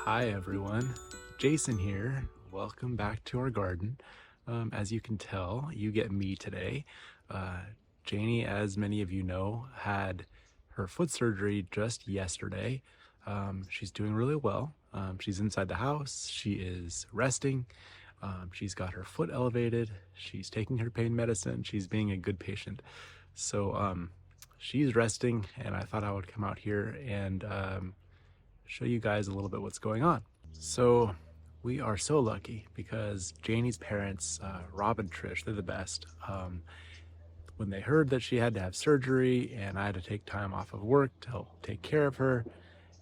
Hi everyone, Jason here. Welcome back to our garden. As you can tell, you get me today. Janie, as many of you know, had her foot surgery just yesterday. She's doing really well. She's inside the house, she is resting, she's got her foot elevated, she's taking her pain medicine, she's being a good patient. So she's resting, and I thought I would come out here and show you guys a little bit what's going on. So we are so lucky because Janie's parents, Rob and Trish, they're the best. When they heard that she had to have surgery and I had to take time off of work to help take care of her,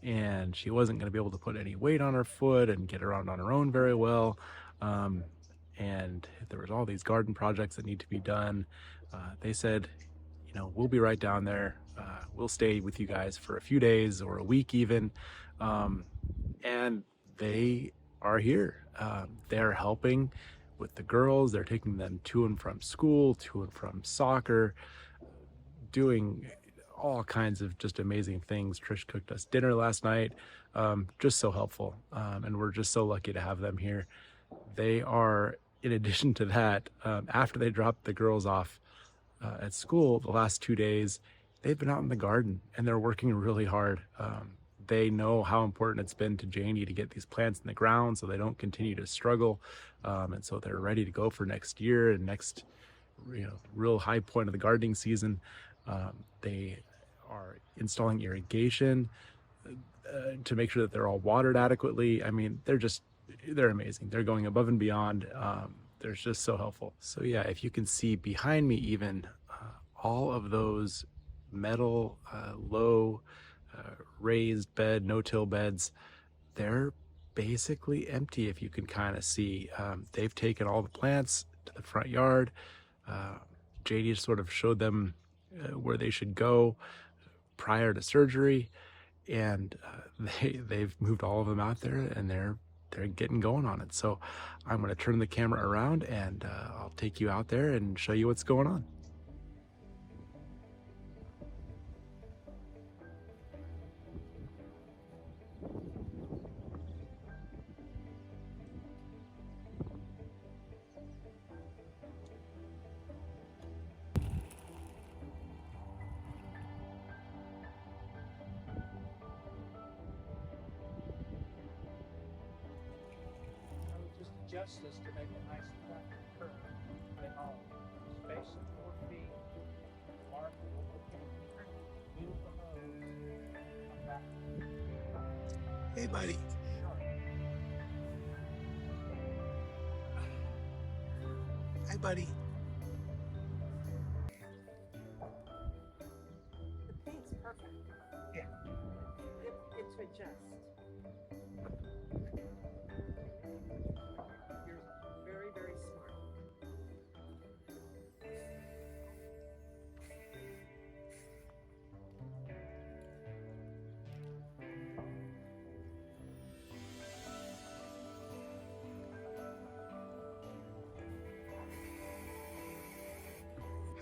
and she wasn't going to be able to put any weight on her foot and get around on her own very well, and there was all these garden projects that need to be done, they said, you know, we'll be right down there. We'll stay with you guys for a few days or a week even. And they are here. They're helping with the girls. They're taking them to and from school, to and from soccer, doing all kinds of just amazing things. Trish cooked us dinner last night. Just so helpful. And we're just so lucky to have them here. They are, in addition to that, after they dropped the girls off at school the last 2 days, they've been out in the garden and they're working really hard. They know how important it's been to Janie to get these plants in the ground so they don't continue to struggle. And so they're ready to go for next year and next, real high point of the gardening season. They are installing irrigation to make sure that they're all watered adequately. I mean, they're amazing. They're going above and beyond. They're just so helpful. So yeah, if you can see behind me even, all of those metal, low, raised bed, no-till beds, they're basically empty. If you can kind of see, they've taken all the plants to the front yard. JD sort of showed them where they should go prior to surgery, and they've moved all of them out there, and they're getting going on it. So I'm going to turn the camera around and I'll take you out there and show you what's going on. Adjust this to make a nice flat curve. And I'll space it 4 feet, mark it over, move the hose, come back. Hey, buddy. Sharp. Hi, buddy. The paint's perfect. Yeah. It's to adjust. You're very, very smart.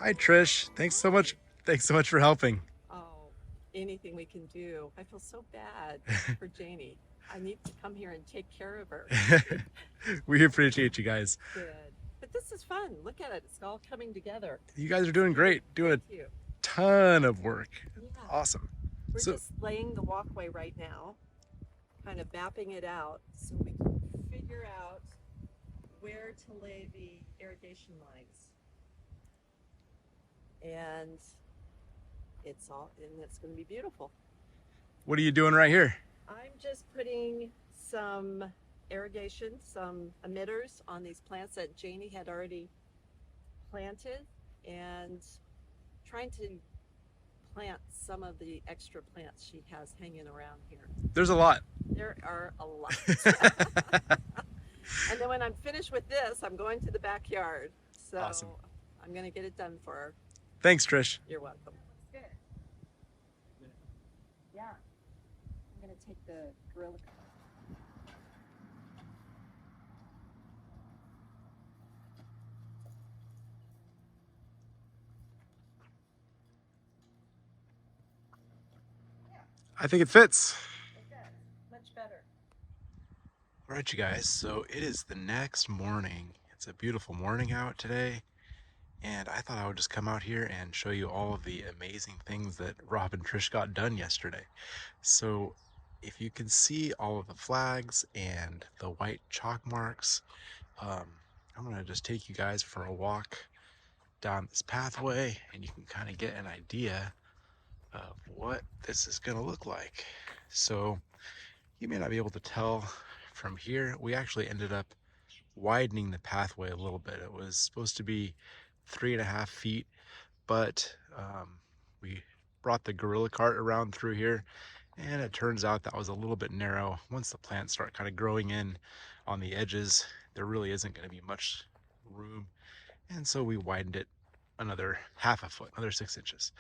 Hi, Trish. Thanks so much. Thanks so much for helping. Oh, anything we can do. I feel so bad for Janie. I need to come here and take care of her. We appreciate you guys. Good. But this is fun. Look at it. It's all coming together. You guys are doing great. Doing Thank a you. ton of work. Yeah. Awesome. We're So- just laying the walkway right now, kind of mapping it out so we can figure out where to lay the irrigation lines. And it's going to be beautiful. What are you doing right here? I'm just putting some irrigation, some emitters on these plants that Janie had already planted, and trying to plant some of the extra plants she has hanging around here. There's a lot. There are a lot. And then when I'm finished with this, I'm going to the backyard. So Awesome. I'm going to get it done for her. Thanks, Trish. You're welcome. Good. Yeah. I'm going to take the Gorilla. I think it fits. It does. Much better. All right, you guys, so it is the next morning. It's a beautiful morning out today, and I thought I would just come out here and show you all of the amazing things that Rob and Trish got done yesterday. So if you can see all of the flags and the white chalk marks, I'm gonna just take you guys for a walk down this pathway, and you can kind of get an idea of what this is gonna look like. So you may not be able to tell from here. We actually ended up widening the pathway a little bit. It was supposed to be 3.5 feet, but we brought the gorilla cart around through here, and it turns out that was a little bit narrow. Once the plants start kind of growing in on the edges, there really isn't going to be much room, and so we widened it another half a foot, another 6 inches.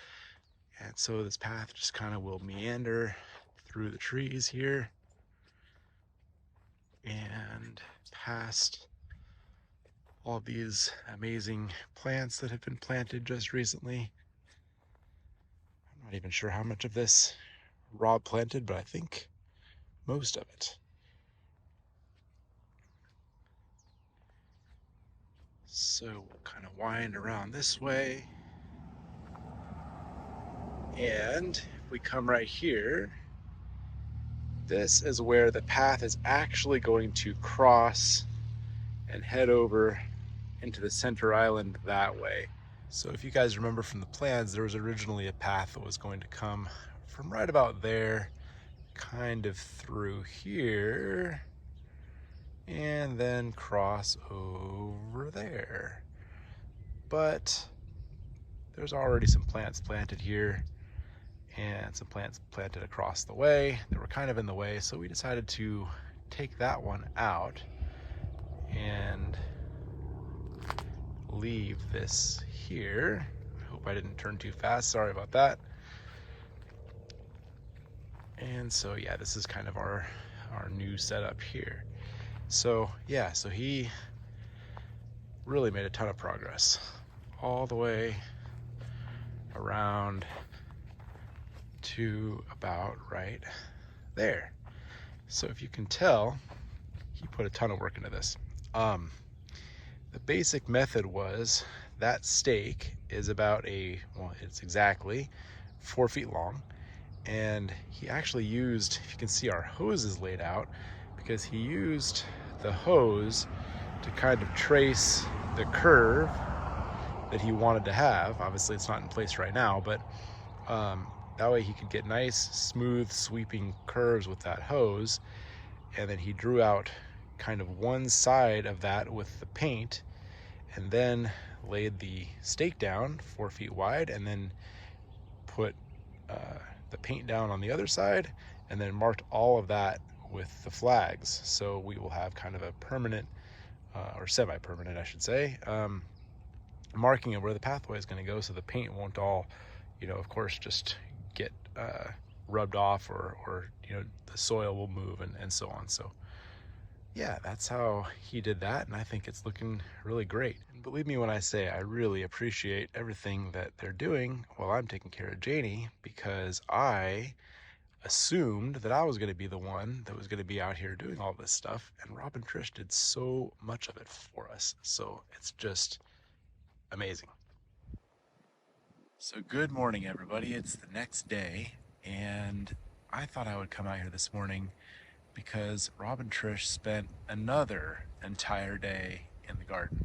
And so this path just kind of will meander through the trees here and past all these amazing plants that have been planted just recently. I'm not even sure how much of this Rob planted, but I think most of it. So we'll kind of wind around this way. And if we come right here, this is where the path is actually going to cross and head over into the center island that way. So if you guys remember from the plans, there was originally a path that was going to come from right about there, kind of through here, and then cross over there. But there's already some plants planted here and some plants planted across the way that were kind of in the way, so we decided to take that one out and leave this here. I hope I didn't turn too fast, sorry about that. And so yeah, this is kind of our new setup here. So yeah, so he really made a ton of progress all the way around to about right there. So if you can tell, he put a ton of work into this. The basic method was that stake is about it's exactly 4 feet long, and he actually used, if you can see our hoses laid out, because he used the hose to kind of trace the curve that he wanted to have. Obviously it's not in place right now, but that way he could get nice, smooth, sweeping curves with that hose. And then he drew out kind of one side of that with the paint, and then laid the stake down 4 feet wide, and then put the paint down on the other side, and then marked all of that with the flags. So we will have kind of a permanent, or semi-permanent I should say, marking of where the pathway is going to go, so the paint won't all, of course, just get rubbed off, or the soil will move and so on. So yeah, that's how he did that, and I think it's looking really great. And believe me when I say I really appreciate everything that they're doing while I'm taking care of Janie, because I assumed that I was going to be the one that was going to be out here doing all this stuff, and Rob and Trish did so much of it for us. So it's just amazing. So good morning, everybody. It's the next day, and I thought I would come out here this morning because Rob and Trish spent another entire day in the garden,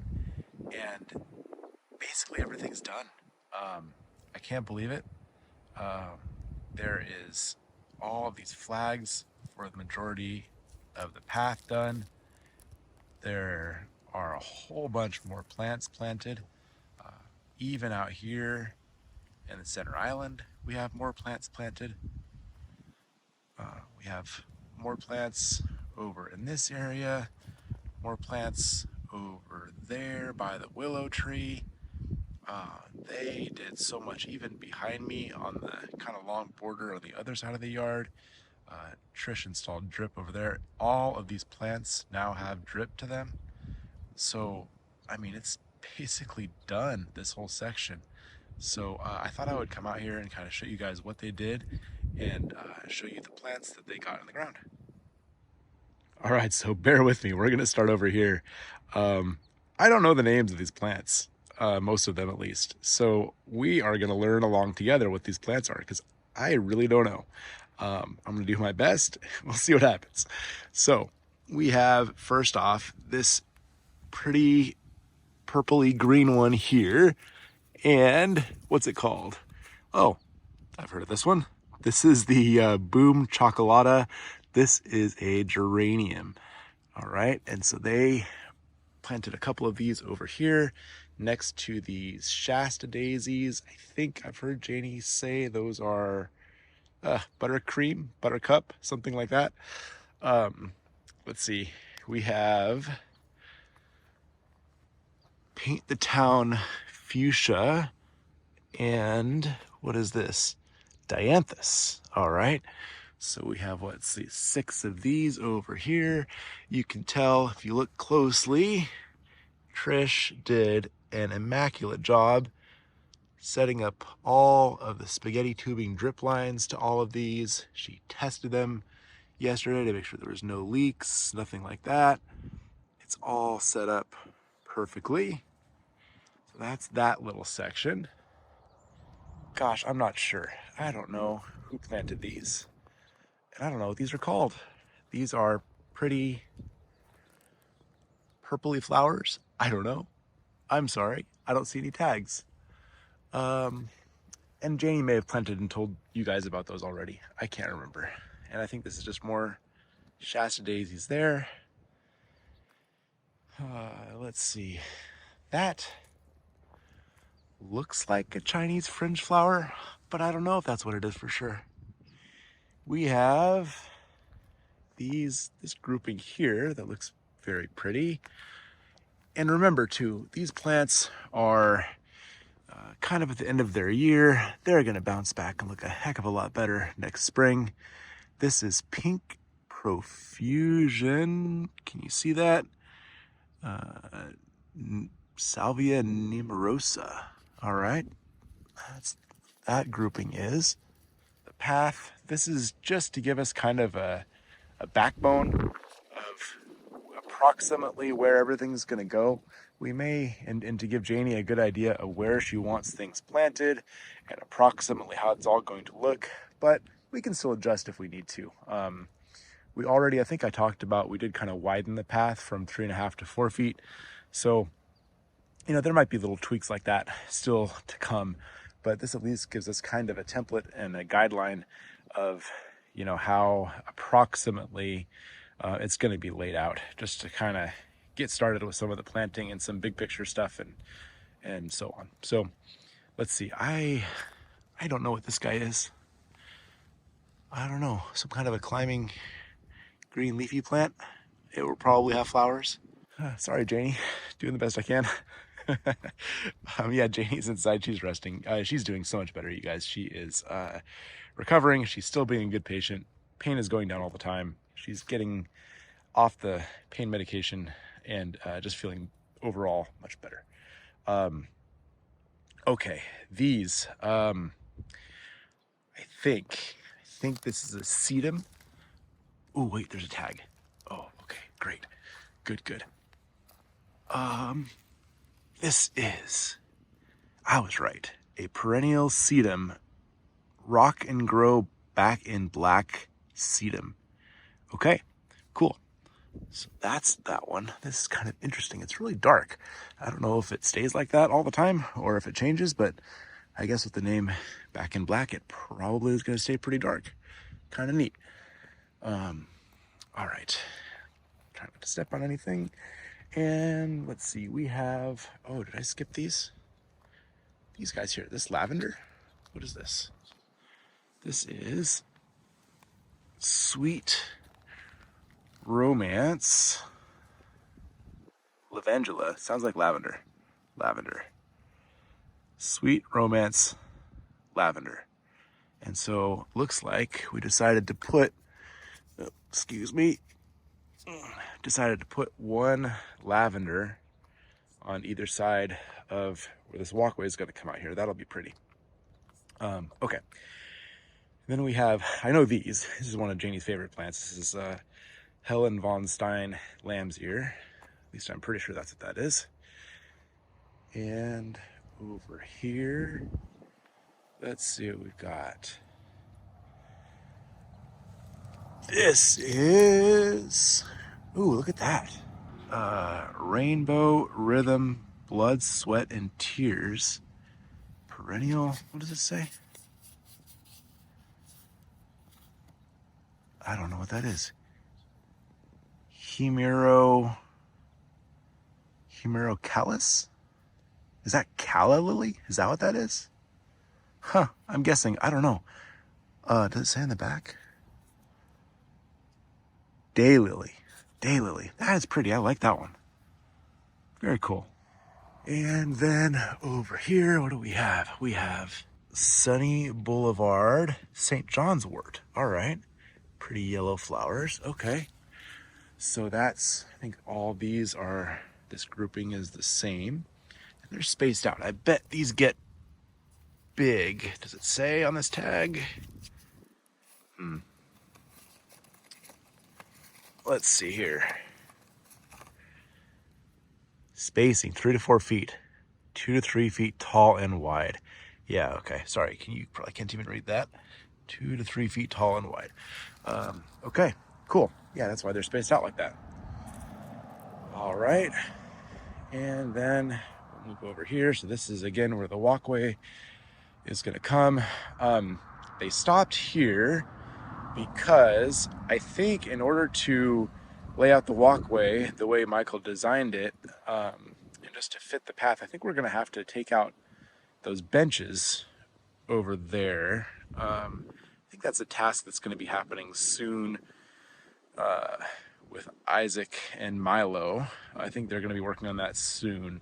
and basically everything's done. I can't believe it. There is all of these flags for the majority of the path done. There are a whole bunch more plants planted. Even out here in the center island, we have more plants planted. We have more plants over in this area, more plants over there by the willow tree. They did so much even behind me on the kind of long border on the other side of the yard. Trish installed drip over there. All of these plants now have drip to them. So, I mean, it's basically done, this whole section. So I thought I would come out here and kind of show you guys what they did, and show you the plants that they got in the ground. All right, so bear with me. We're going to start over here. I don't know the names of these plants, most of them at least. So we are going to learn along together what these plants are because I really don't know. I'm going to do my best. We'll see what happens. So we have, first off, this pretty purpley green one here. And what's it called? Oh, I've heard of this one. This is the Boom Chocolata. This is a geranium. All right, and so they planted a couple of these over here next to these Shasta daisies. I think I've heard Janie say those are buttercream, buttercup, something like that. Let's see, we have Paint the Town fuchsia, and what is this? Dianthus. All right. So we have, let's see, 6 of these over here. You can tell if you look closely, Trish did an immaculate job setting up all of the spaghetti tubing drip lines to all of these. She tested them yesterday to make sure there was no leaks, nothing like that. It's all set up perfectly. So that's that little section. Gosh, I'm not sure. I don't know who planted these. And I don't know what these are called. These are pretty purpley flowers. I don't know. I'm sorry. I don't see any tags. And Janie may have planted and told you guys about those already. I can't remember. And I think this is just more Shasta daisies there. Let's see. That looks like a Chinese fringe flower, but I don't know if that's what it is for sure. We have this grouping here that looks very pretty. And remember too, these plants are kind of at the end of their year. They're going to bounce back and look a heck of a lot better next spring. This is Pink Profusion. Can you see that? Salvia nemorosa. All right. That grouping is the path. This is just to give us kind of a backbone of approximately where everything's going to go. We may, and to give Janie a good idea of where she wants things planted and approximately how it's all going to look, but we can still adjust if we need to. We already, I think I talked about, we did kind of widen the path from 3.5 to 4 feet. So, you know, there might be little tweaks like that still to come, but this at least gives us kind of a template and a guideline of, you know, how approximately it's going to be laid out, just to kind of get started with some of the planting and some big picture stuff and so on. So let's see. I don't know what this guy is. I don't know. Some kind of a climbing green leafy plant. It will probably have flowers. Sorry, Janie. Doing the best I can. Yeah, Janie's inside. She's resting. She's doing so much better, you guys. She is recovering. She's still being a good patient. Pain is going down all the time. She's getting off the pain medication and just feeling overall much better. Okay, these. I think this is a sedum. Oh wait, there's a tag. Oh, okay, great, good. This is, I was right, a perennial sedum, rock and grow back in black sedum. Okay, cool. So that's that one. This is kind of interesting. It's really dark. I don't know if it stays like that all the time or if it changes, but I guess with the name Back in Black, it probably is going to stay pretty dark. Kind of neat. All right. Trying not to step on anything. And let's see, we have, oh, did I skip these? These guys here. This lavender? What is this? This is Sweet Romance Lavandula. Sounds like lavender. Lavender. Sweet Romance Lavender. And so looks like we decided to put, decided to put one lavender on either side of where this walkway is going to come out here. That'll be pretty. Okay. Then we have, I know these. This is one of Janie's favorite plants. This is Helen von Stein lamb's ear. At least I'm pretty sure that's what that is. And over here, let's see what we've got. This is, ooh, look at that. Rainbow Rhythm Blood, Sweat, and Tears. Perennial, what does it say? I don't know what that is. Hemero callus? Is that calla lily? Is that what that is? Huh, I'm guessing. I don't know. Does it say in the back? Daylily. Daylily. That is pretty. I like that one. Very cool. And then over here, what do we have? We have Sunny Boulevard St. John's wort. All right. Pretty yellow flowers. Okay. So that's, I think all these are, this grouping is the same. And they're spaced out. I bet these get big. Does it say on this tag? Let's see here. Spacing 3 to 4 feet, 2 to 3 feet tall and wide. Yeah, okay. Sorry, you probably can't even read that. 2 to 3 feet tall and wide. Okay, cool. Yeah, that's why they're spaced out like that. All right, and then we'll move over here. So this is again where the walkway is going to come. They stopped here because I think in order to lay out the walkway the way Michael designed it, and just to fit the path, I think we're going to have to take out those benches over there. I think that's a task that's going to be happening soon with Isaac and Milo. I think they're going to be working on that soon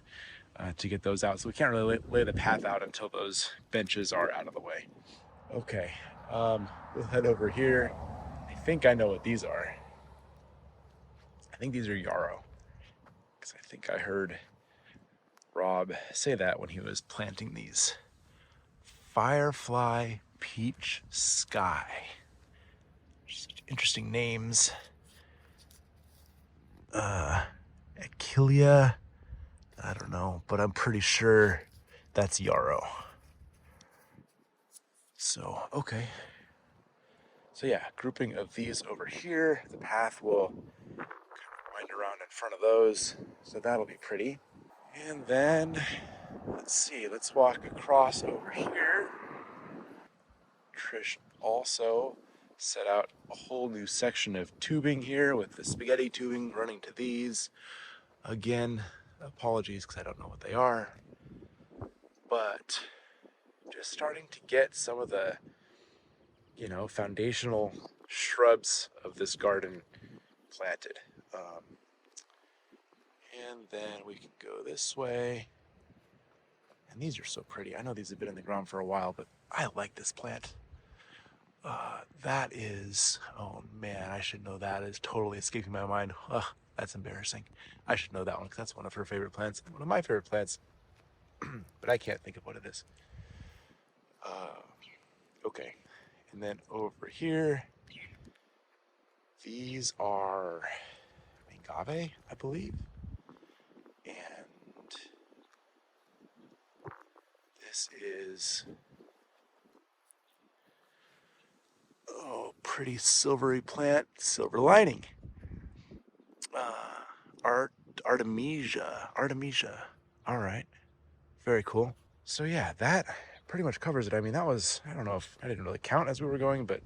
to get those out. So we can't really lay the path out until those benches are out of the way. Okay, we'll head over here. I think I know what these are. I think these are yarrow, because I think I heard Rob say that when he was planting these. Firefly Peach Sky. Just interesting names. Achillea, I don't know, but I'm pretty sure that's yarrow. So, okay. So yeah, grouping of these over here. The path will kind of wind around in front of those. So that'll be pretty. And then, let's see, let's walk across over here. Trish also set out a whole new section of tubing here with the spaghetti tubing running to these. Again, apologies because I don't know what they are. But just starting to get some of the, foundational shrubs of this garden planted. And then we can go this way. And these are so pretty. I know these have been in the ground for a while, but I like this plant. That is, oh man, I should know that. Is totally escaping my mind. Ugh, that's embarrassing. I should know that one because that's one of her favorite plants. One of my favorite plants, but I can't think of what it is. Okay, and then over here, these are agave, I believe. And this is, oh, pretty silvery plant, silver lining. Artemisia. All right, very cool. So yeah, that pretty much covers it. I mean, that was, I don't know if I didn't really count as we were going, but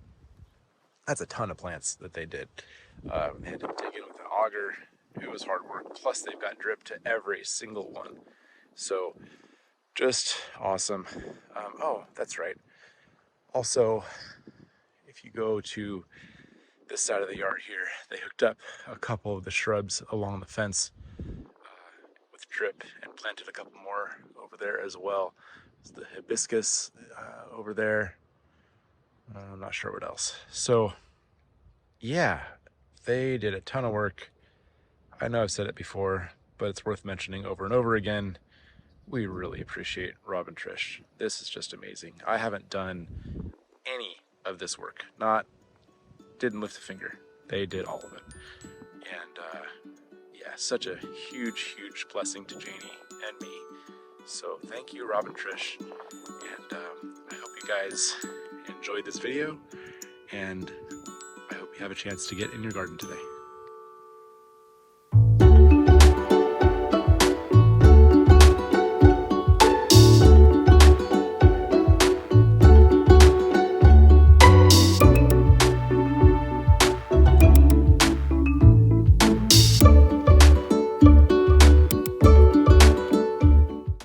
that's a ton of plants that they did. They had to dig in with an auger. It was hard work. Plus, they've got drip to every single one. So just awesome. Oh, that's right. Also, if you go to this side of the yard here, they hooked up a couple of the shrubs along the fence with drip and planted a couple more over there as well. There's the hibiscus over there. I'm not sure what else. So yeah, they did a ton of work. I know I've said it before, but it's worth mentioning over and over again. We really appreciate Rob and Trish. This is just amazing. I haven't done any of this work. Didn't lift a finger. They did all of it. And yeah, such a huge blessing to Janie and me. So thank you, Rob and Trish. And I hope you guys enjoyed this video, and I hope you have a chance to get in your garden today.